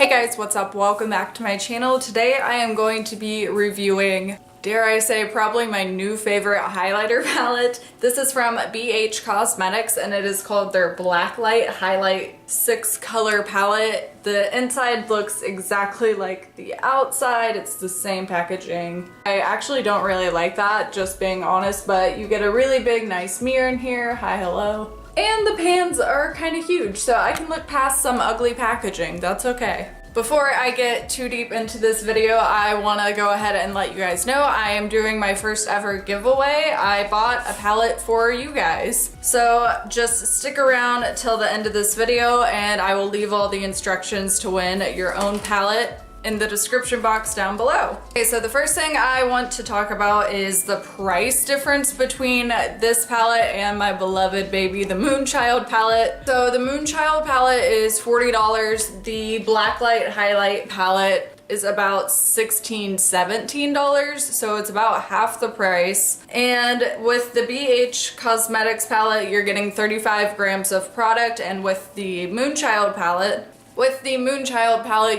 Hey guys, what's up? Welcome back to my channel. Today I am going to be reviewing, dare I say, probably my new favorite highlighter palette. This is from BH Cosmetics and it is called their Blacklight Highlight 6 color palette. The inside looks exactly like the outside. It's the same packaging. I actually don't really like that, just being honest, but you get a really big nice mirror in here. Hi, hello. And the pans are kind of huge, so I can look past some ugly packaging. That's okay. Before I get too deep into this video, I want to go ahead and let you guys know I am doing my first ever giveaway. I bought a palette for you guys. So just stick around till the end of this video and I will leave all the instructions to win your own palette in the description box down below. Okay, so the first thing I want to talk about is the price difference between this palette and my beloved baby, the Moonchild palette. So the Moonchild palette is $40. The Blacklight Highlight palette is about $16, $17, so it's about half the price. And with the BH Cosmetics palette, you're getting 35 grams of product, and with the Moonchild palette,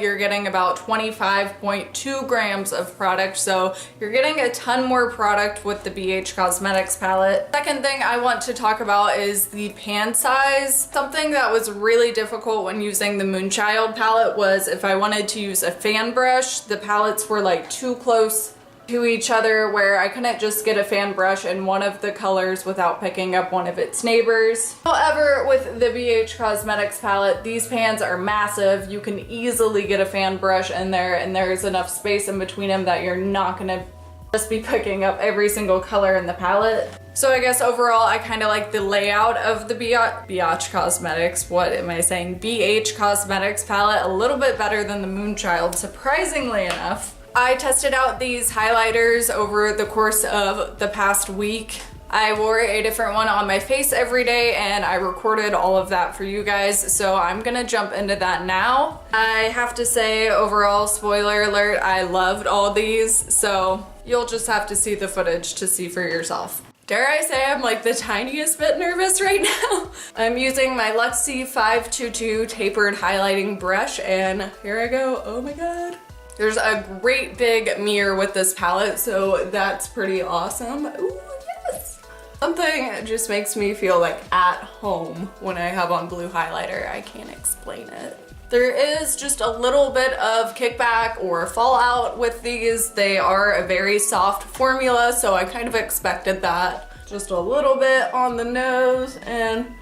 you're getting about 25.2 grams of product, so you're getting a ton more product with the BH Cosmetics palette. Second thing I want to talk about is the pan size. Something that was really difficult when using the Moonchild palette was if I wanted to use a fan brush, the palettes were like too close to each other where I couldn't just get a fan brush in one of the colors without picking up one of its neighbors. However, with the BH Cosmetics palette, these pans are massive. You can easily get a fan brush in there and there's enough space in between them that you're not gonna just be picking up every single color in the palette. So I guess overall I kind of like the layout of the BH Cosmetics, what am I saying? BH Cosmetics palette a little bit better than the Moonchild, surprisingly enough. I tested out these highlighters over the course of the past week. I wore a different one on my face every day and I recorded all of that for you guys, so I'm gonna jump into that now. I have to say, overall, spoiler alert, I loved all these, so you'll just have to see the footage to see for yourself. Dare I say I'm like the tiniest bit nervous right now? I'm using my Luxie 522 tapered highlighting brush and here I go, oh my god. There's a great big mirror with this palette, so that's pretty awesome. Ooh, yes! Something just makes me feel like at home when I have on blue highlighter. I can't explain it. There is just a little bit of kickback or fallout with these. They are a very soft formula, so I kind of expected that. Just a little bit on the nose and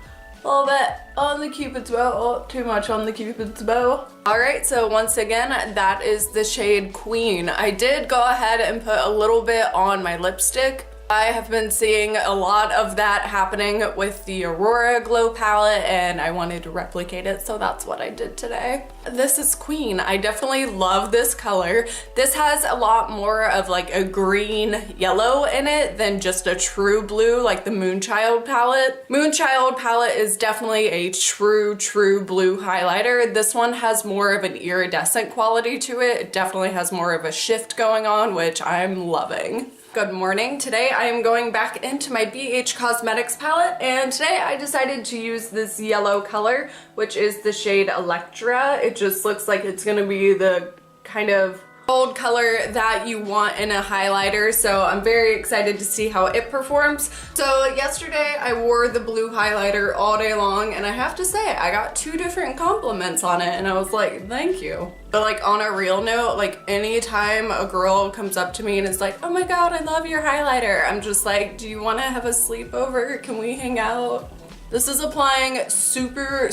a little bit on the cupid's bow. Oh, too much on the cupid's bow. Alright, so once again, that is the shade Queen. I did go ahead and put a little bit on my lipstick. I have been seeing a lot of that happening with the Aurora Glow palette and I wanted to replicate it, so that's what I did today. This is Queen. I definitely love this color. This has a lot more of like a green yellow in it than just a true blue like the Moonchild palette. Moonchild palette is definitely a true blue highlighter. This one has more of an iridescent quality to it. It definitely has more of a shift going on, which I'm loving. Good morning. Today I am going back into my BH Cosmetics palette and today I decided to use this yellow color, which is the shade Electra. It just looks like it's gonna be the kind of bold color that you want in a highlighter, so I'm very excited to see how it performs. So yesterday I wore the blue highlighter all day long and I have to say I got 2 different compliments on it and I was like, thank you. But like on a real note, like anytime a girl comes up to me and is like, oh my god, I love your highlighter, I'm just like, do you want to have a sleepover? Can we hang out? This is applying super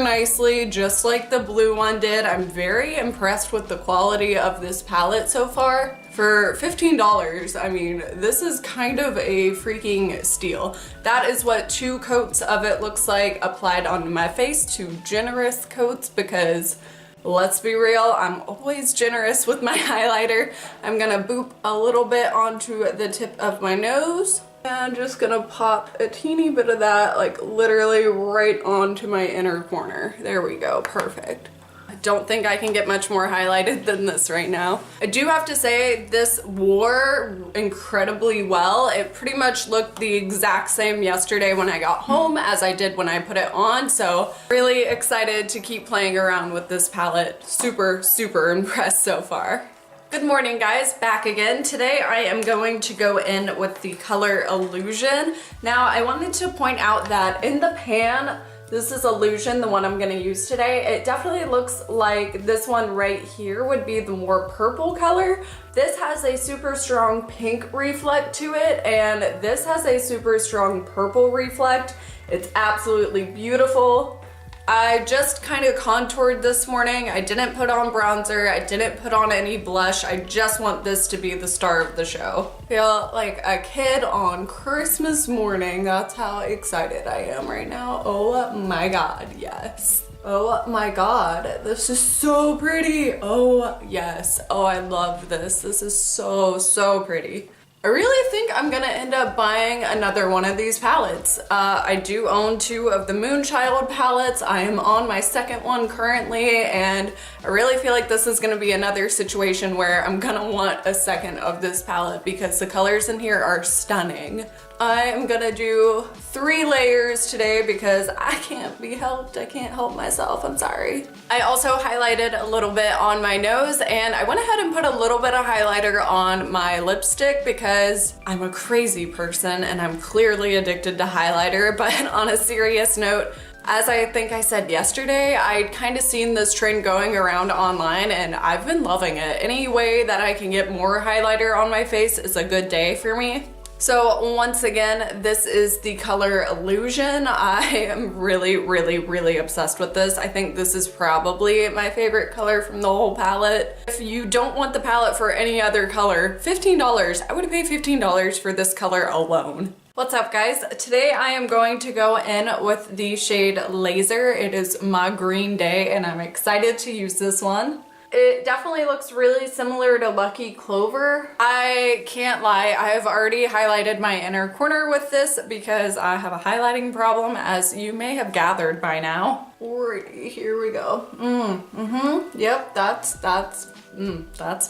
nicely, just like the blue one did. I'm very impressed with the quality of this palette so far. For $15, I mean, this is kind of a freaking steal. That is what 2 coats of it looks like applied onto my face, 2 generous coats, because let's be real, I'm always generous with my highlighter. I'm gonna boop a little bit onto the tip of my nose. And I'm just gonna pop a teeny bit of that, like literally right onto my inner corner. There we go, perfect. don't think I can get much more highlighted than this right now. I do have to say this wore incredibly well. It pretty much looked the exact same yesterday when I got home as I did when I put it on, so really excited to keep playing around with this palette. Super, super impressed so far. Good morning guys, back again. Today I am going to go in with the color Illusion. Now I wanted to point out that in the pan, this is Illusion, the one I'm gonna use today. It definitely looks like this one right here would be the more purple color. This has a super strong pink reflect to it, and this has a super strong purple reflect. It's absolutely beautiful. I just kind of contoured this morning. I didn't put on bronzer. I didn't put on any blush. I just want this to be the star of the show. Feel like a kid on Christmas morning. That's how excited I am right now. Oh my God, yes. Oh my God, this is so pretty. Oh yes, oh I love this. This is so, so pretty. I really think I'm gonna end up buying another one of these palettes. I do own 2 of the Moonchild palettes. I am on my second one currently, and I really feel like this is gonna be another situation where I'm gonna want a second of this palette because the colors in here are stunning. I am gonna do 3 layers today because I can't be helped. I can't help myself, I'm sorry. I also highlighted a little bit on my nose, and I went ahead and put a little bit of highlighter on my lipstick because I'm a crazy person and I'm clearly addicted to highlighter. But on a serious note, as I think I said yesterday, I'd kind of seen this trend going around online and I've been loving it. Any way that I can get more highlighter on my face is a good day for me. So once again, this is the color Illusion. I am really, really, really obsessed with this. I think this is probably my favorite color from the whole palette. If you don't want the palette for any other color, $15. I would pay $15 for this color alone. What's up guys? Today I am going to go in with the shade Laser. It is my green day and I'm excited to use this one. It definitely looks really similar to Lucky Clover. I can't lie, I have already highlighted my inner corner with this because I have a highlighting problem, as you may have gathered by now. Alrighty, here we go. Yep, that's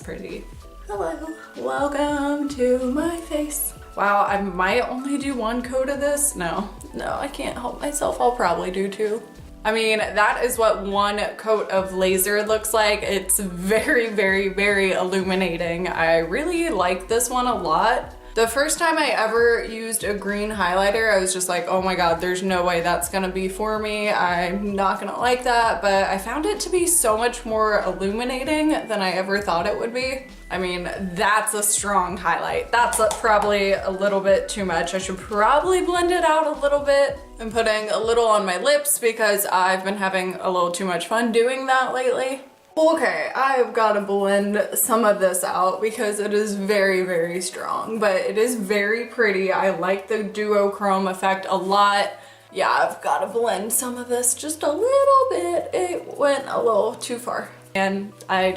pretty. Hello, welcome to my face. Wow, I might only do 1 coat of this. No, I can't help myself. I'll probably do 2. I mean, that is what 1 coat of Laser looks like. It's very, very, very illuminating. I really like this one a lot. The first time I ever used a green highlighter, I was just like, oh my God, there's no way that's gonna be for me. I'm not gonna like that, but I found it to be so much more illuminating than I ever thought it would be. I mean, that's a strong highlight. That's probably a little bit too much. I should probably blend it out a little bit. I'm putting a little on my lips because I've been having a little too much fun doing that lately. Okay, I've got to blend some of this out because it is very, very strong, but it is very pretty. I like the duochrome effect a lot. Yeah, I've got to blend some of this just a little bit. It went a little too far. And I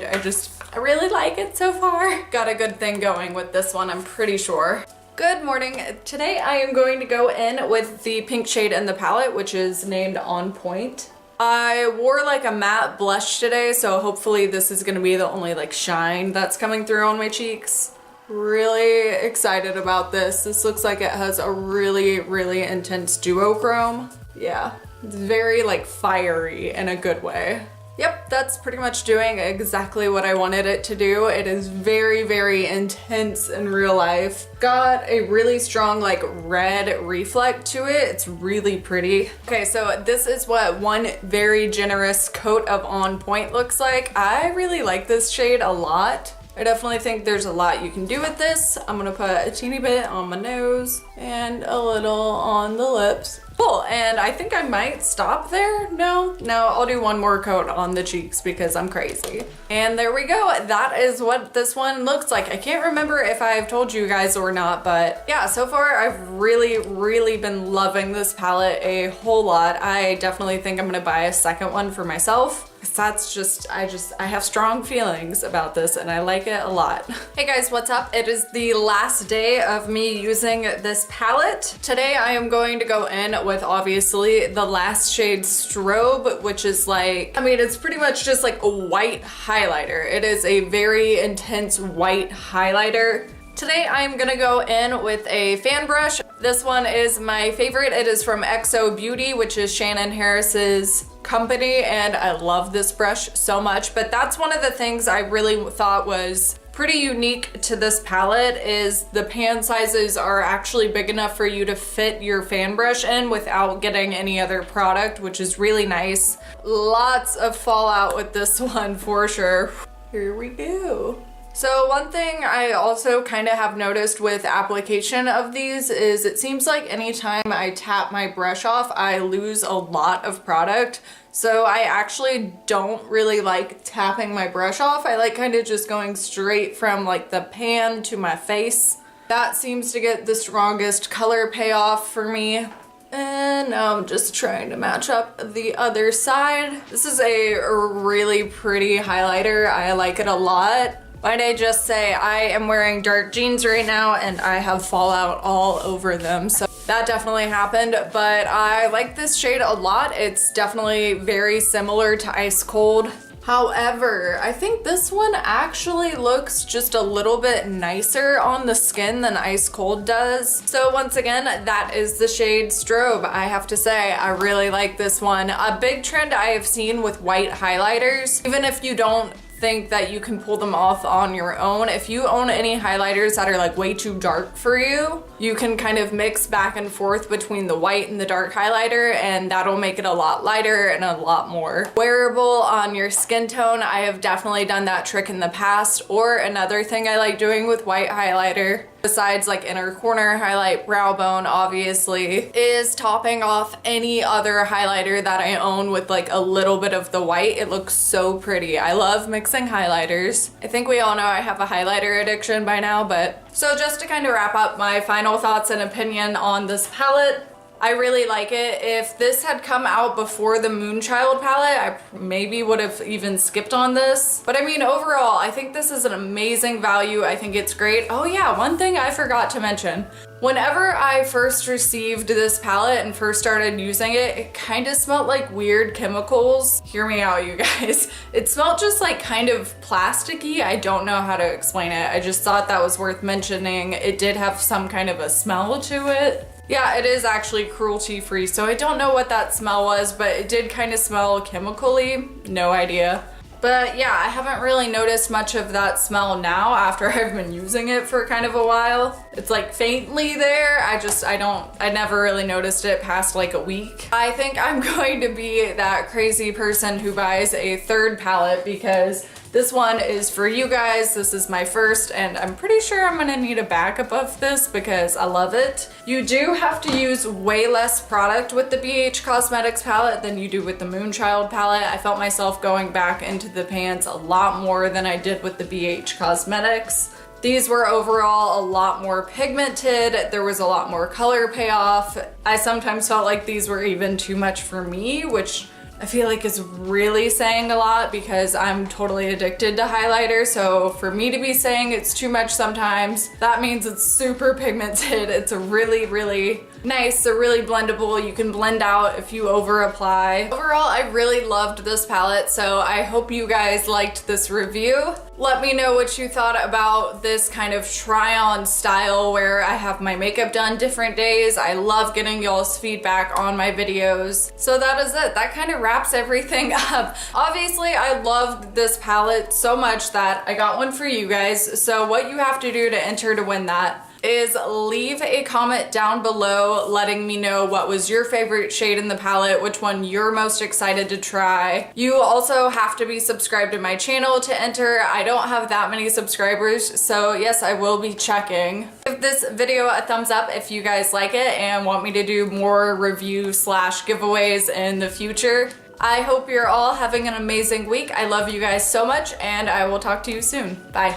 really like it so far. Got a good thing going with this one, I'm pretty sure. Good morning. Today I am going to go in with the pink shade in the palette, which is named Onpoint. I wore like a matte blush today, so hopefully this is gonna be the only like shine that's coming through on my cheeks. Really excited about this. This looks like it has a really, really intense duochrome. Yeah, it's very like fiery in a good way. Yep, that's pretty much doing exactly what I wanted it to do. It is very, very intense in real life. Got a really strong like red reflect to it. It's really pretty. Okay, so this is what 1 very generous coat of Onpoint looks like. I really like this shade a lot. I definitely think there's a lot you can do with this. I'm gonna put a teeny bit on my nose and a little on the lips. Cool, and I think I might stop there. No, I'll do 1 more coat on the cheeks because I'm crazy. And there we go. That is what this one looks like. I can't remember if I've told you guys or not, but yeah, so far I've really, really been loving this palette a whole lot. I definitely think I'm gonna buy a second one for myself. That's just, I have strong feelings about this and I like it a lot. Hey guys, what's up? It is the last day of me using this palette. Today I am going to go in with obviously the last shade Strobe, which is like, I mean, it's pretty much just like a white highlighter. It is a very intense white highlighter. Today I'm gonna go in with a fan brush. This one is my favorite. It is from XO Beauty, which is Shannon Harris's company, and I love this brush so much. But that's one of the things I really thought was pretty unique to this palette is the pan sizes are actually big enough for you to fit your fan brush in without getting any other product, which is really nice. Lots of fallout with this one for sure. Here we go. So one thing I also kind of have noticed with application of these is it seems like anytime I tap my brush off, I lose a lot of product. So I actually don't really like tapping my brush off. I like kind of just going straight from like the pan to my face. That seems to get the strongest color payoff for me. And now I'm just trying to match up the other side. This is a really pretty highlighter. I like it a lot. Might I just say I am wearing dark jeans right now and I have fallout all over them. So that definitely happened, but I like this shade a lot. It's definitely very similar to Ice Cold. However, I think this one actually looks just a little bit nicer on the skin than Ice Cold does. So once again, that is the shade Strobe. I have to say, I really like this one. A big trend I have seen with white highlighters, even if you don't think that you can pull them off on your own. If you own any highlighters that are like way too dark for you, you can kind of mix back and forth between the white and the dark highlighter, and that'll make it a lot lighter and a lot more wearable on your skin tone. I have definitely done that trick in the past. Or another thing I like doing with white highlighter, besides like inner corner highlight, brow bone obviously, is topping off any other highlighter that I own with like a little bit of the white. It looks so pretty. I love mixing highlighters. I think we all know I have a highlighter addiction by now, but so just to kind of wrap up my final thoughts and opinion on this palette, I really like it. If this had come out before the Moonchild palette, I maybe would have even skipped on this. But I mean, overall, I think this is an amazing value. I think it's great. Oh yeah, one thing I forgot to mention. Whenever I first received this palette and first started using it, it kind of smelled like weird chemicals. Hear me out, you guys. It smelled just like kind of plasticky. I don't know how to explain it. I just thought that was worth mentioning. It did have some kind of a smell to it. Yeah, it is actually cruelty free, so I don't know what that smell was, but it did kind of smell chemically. No idea. But yeah, I haven't really noticed much of that smell now after I've been using it for kind of a while. It's like faintly there. I never really noticed it past like a week. I think I'm going to be that crazy person who buys a third palette because this one is for you guys. This is my first, and I'm pretty sure I'm gonna need a backup of this because I love it. You do have to use way less product with the BH Cosmetics palette than you do with the Moonchild palette. I felt myself going back into the pans a lot more than I did with the BH Cosmetics. These were overall a lot more pigmented. There was a lot more color payoff. I sometimes felt like these were even too much for me, which I feel like is really saying a lot because I'm totally addicted to highlighter. So for me to be saying it's too much sometimes, that means it's super pigmented. It's a really, really nice. They're really blendable. You can blend out if you over apply. Overall, I really loved this palette. So I hope you guys liked this review. Let me know what you thought about this kind of try on style where I have my makeup done different days. I love getting y'all's feedback on my videos. So that is it. That kind of wraps everything up. Obviously, I loved this palette so much that I got one for you guys. So what you have to do to enter to win that is leave a comment down below letting me know what was your favorite shade in the palette, which one you're most excited to try. You also have to be subscribed to my channel to enter. I don't have that many subscribers, so yes, I will be checking. Give this video a thumbs up if you guys like it and want me to do more review slash giveaways in the future. I hope you're all having an amazing week. I love you guys so much, and I will talk to you soon. Bye.